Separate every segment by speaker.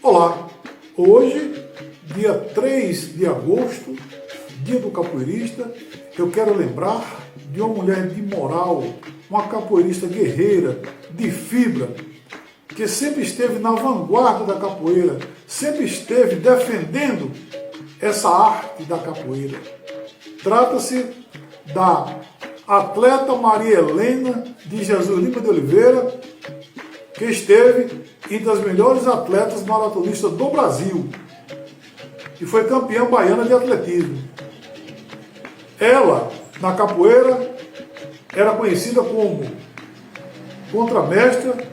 Speaker 1: Olá, hoje, dia 3 de agosto, dia do capoeirista, eu quero lembrar de uma mulher de moral, uma capoeirista guerreira, de fibra, que sempre esteve na vanguarda da capoeira, sempre esteve defendendo essa arte da capoeira. Trata-se da atleta Maria Helena de Jesus Lima de Oliveira, que esteve entre as melhores atletas maratonistas do Brasil e foi campeã baiana de atletismo. Ela, na capoeira, era conhecida como contramestra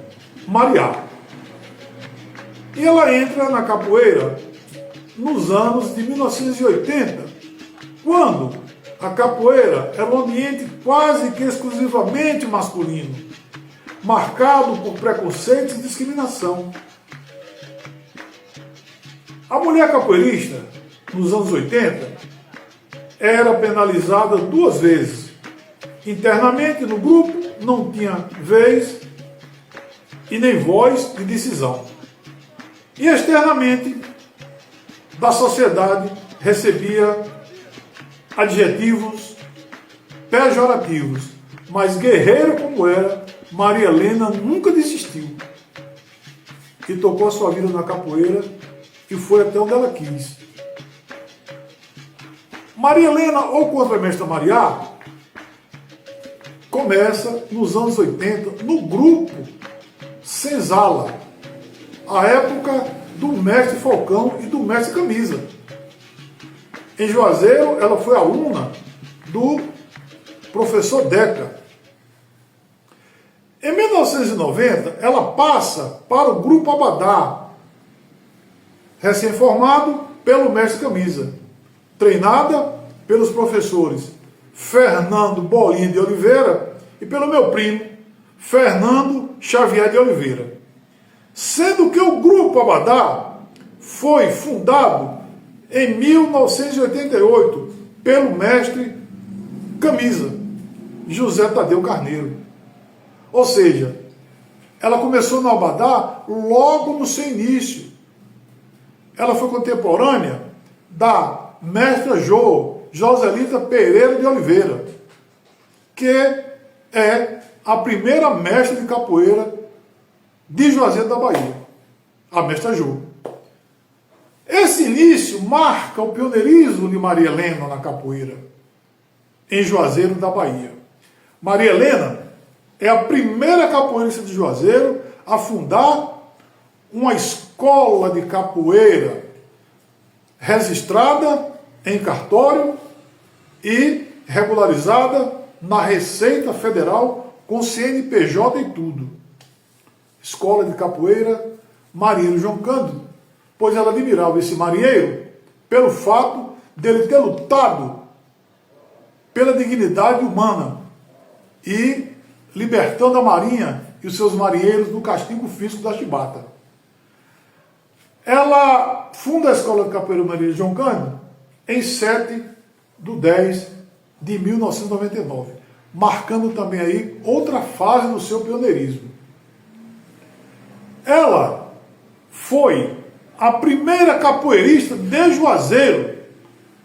Speaker 1: Mariá. E ela entra na capoeira nos anos de 1980, quando a capoeira era um ambiente quase que exclusivamente masculino, marcado por preconceitos e discriminação. A mulher capoeirista, nos anos 80, era penalizada 2 vezes. Internamente no grupo, não tinha vez e nem voz de decisão. E externamente, da sociedade, recebia adjetivos pejorativos. Mas guerreira como era, Maria Helena nunca desistiu e tocou a sua vida na capoeira e foi até onde ela quis. Maria Helena, ou contramestra Mariá, começa nos anos 80 no grupo Senzala, a época do mestre Falcão e do mestre Camisa. Em Juazeiro, ela foi aluna do professor Deca. Em 1990, ela passa para o Grupo Abadá, recém-formado pelo mestre Camisa, treinada pelos professores Fernando Bolinha de Oliveira e pelo meu primo, Fernando Xavier de Oliveira. Sendo que o Grupo Abadá foi fundado em 1988 pelo mestre Camisa, José Tadeu Carneiro. Ou seja, ela começou no Abadá logo no seu início. Ela foi contemporânea da mestra Joselita Pereira de Oliveira, que é a primeira mestra de capoeira de Juazeiro da Bahia, a mestra Jô. Esse início marca o pioneirismo de Maria Helena na capoeira, em Juazeiro da Bahia. Maria Helena é a primeira capoeirista de Juazeiro a fundar uma escola de capoeira registrada em cartório e regularizada na Receita Federal com CNPJ e tudo. Escola de capoeira Marinheiro João Cândido, pois ela admirava esse marinheiro pelo fato dele ter lutado pela dignidade humana e libertando a marinha e os seus marinheiros do castigo físico da chibata. Ela funda a Escola de Capoeira Marinheiro João Cândido em 7/10/1999, marcando também aí outra fase do seu pioneirismo. Ela foi a primeira capoeirista de Juazeiro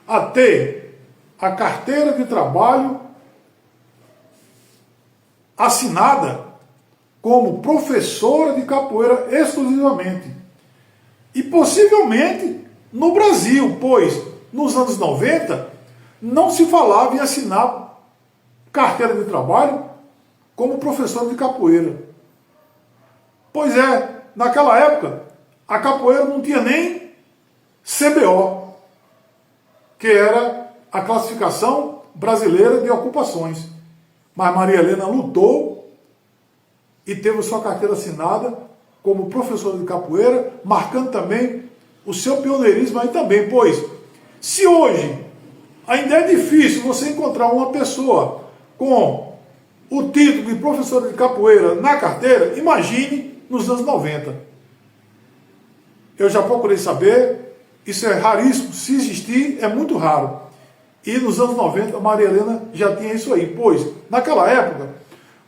Speaker 1: a ter a carteira de trabalho assinada como professora de capoeira exclusivamente. E possivelmente no Brasil, pois nos anos 90 não se falava em assinar carteira de trabalho como professora de capoeira. Pois é, naquela época a capoeira não tinha nem CBO, que era a classificação brasileira de ocupações. Mas Maria Helena lutou e teve sua carteira assinada como professora de capoeira, marcando também o seu pioneirismo aí também, pois se hoje ainda é difícil você encontrar uma pessoa com o título de professora de capoeira na carteira, imagine nos anos 90. Eu já procurei saber, isso é raríssimo, se existir é muito raro. E nos anos 90 a Maria Helena já tinha isso aí, pois naquela época,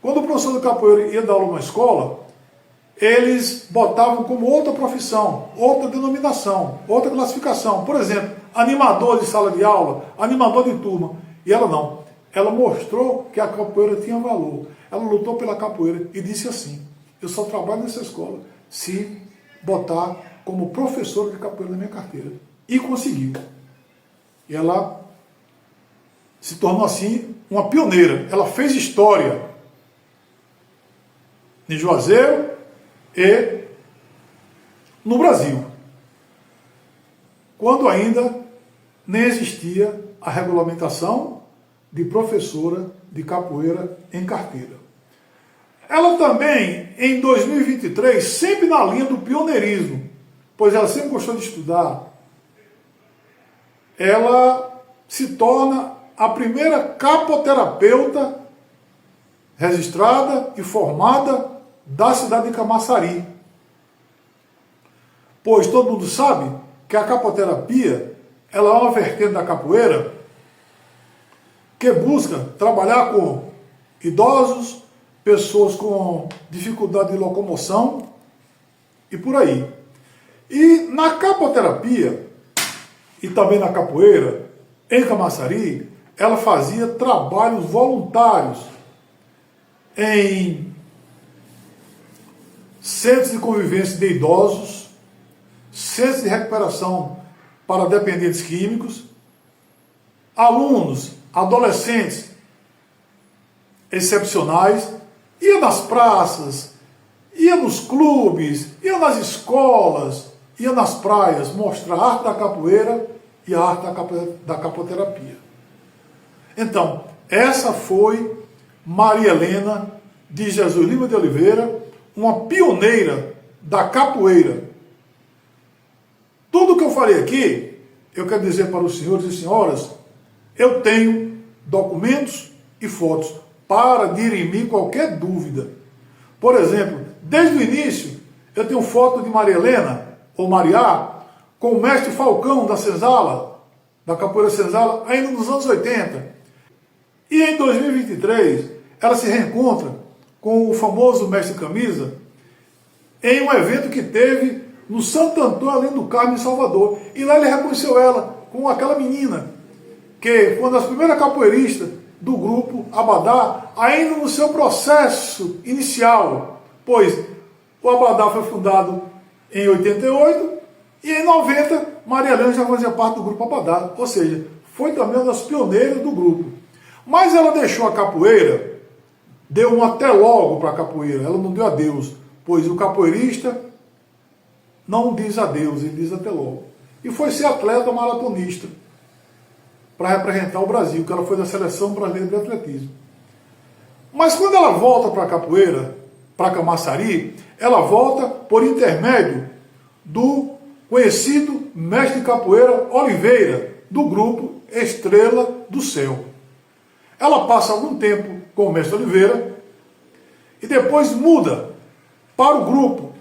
Speaker 1: quando o professor de capoeira ia dar aula numa escola, eles botavam como outra profissão, outra denominação, outra classificação. Por exemplo, animador de sala de aula, animador de turma. E ela não. Ela mostrou que a capoeira tinha valor. Ela lutou pela capoeira e disse assim: eu só trabalho nessa escola se botar como professora de capoeira na minha carteira. E conseguiu. E ela se tornou assim uma pioneira. Ela fez história em Juazeiro e no Brasil, quando ainda nem existia a regulamentação de professora de capoeira em carteira. Ela também, em 2023, sempre na linha do pioneirismo, pois ela sempre gostou de estudar, ela se torna a primeira capoterapeuta registrada e formada da cidade de Camaçari. Pois todo mundo sabe que a capoterapia, ela é uma vertente da capoeira que busca trabalhar com idosos, pessoas com dificuldade de locomoção e por aí. E na capoterapia e também na capoeira, em Camaçari, ela fazia trabalhos voluntários em centros de convivência de idosos, centros de recuperação para dependentes químicos, alunos, adolescentes excepcionais, ia nas praças, ia nos clubes, ia nas escolas, ia nas praias mostrar a arte da capoeira e a arte da capoterapia. Então, essa foi Maria Helena de Jesus Lima de Oliveira, uma pioneira da capoeira. Tudo que eu falei aqui, eu quero dizer para os senhores e senhoras, eu tenho documentos e fotos para dirimir qualquer dúvida. Por exemplo, desde o início, eu tenho foto de Maria Helena, ou Mariá, com o mestre Falcão da Senzala, da capoeira Senzala, ainda nos anos 80. E em 2023, ela se reencontra com o famoso mestre Camisa em um evento que teve no Santo Antônio Além do Carmo, em Salvador. E lá ele reconheceu ela com aquela menina, que foi uma das primeiras capoeiristas do grupo Abadá, ainda no seu processo inicial, pois o Abadá foi fundado em 88 e em 90 Maria Helena já fazia parte do grupo Abadá, ou seja, foi também uma das pioneiras do grupo. Mas ela deixou a capoeira, deu um até logo para a capoeira, ela não deu adeus, pois o capoeirista não diz adeus, ele diz até logo. E foi ser atleta maratonista, para representar o Brasil, que ela foi da Seleção Brasileira de Atletismo. Mas quando ela volta para a capoeira, para Camaçari, ela volta por intermédio do conhecido mestre de capoeira Oliveira, do grupo Estrela do Céu. Ela passa algum tempo com o mestre Oliveira e depois muda para o grupo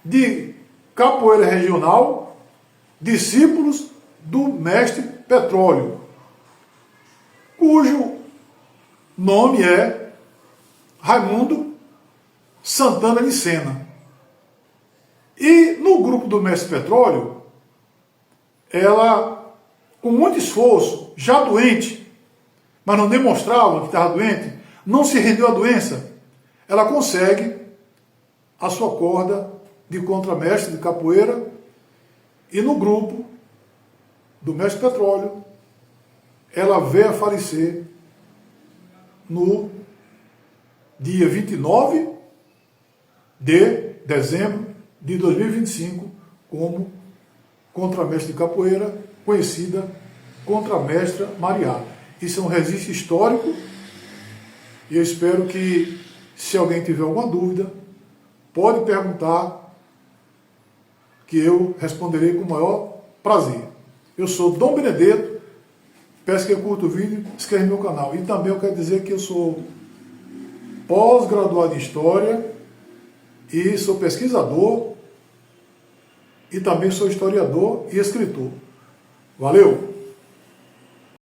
Speaker 1: de capoeira regional, discípulos do mestre Petróleo, cujo nome é Raimundo Santana de Sena. E no grupo do mestre Petróleo, ela, com muito esforço, já doente, mas não demonstrava que estava doente, não se rendeu à doença, ela consegue a sua corda de contramestre de capoeira e no grupo do mestre Petróleo, ela veio a falecer no dia 29 de dezembro de 2025 como contramestre de capoeira, conhecida contramestra Mariá. Isso é um registro histórico e eu espero que, se alguém tiver alguma dúvida, pode perguntar que eu responderei com o maior prazer. Eu sou Dom Benedetto, peço que curta o vídeo, inscreva no meu canal. E também eu quero dizer que eu sou pós-graduado em História e sou pesquisador e também sou historiador e escritor. Valeu!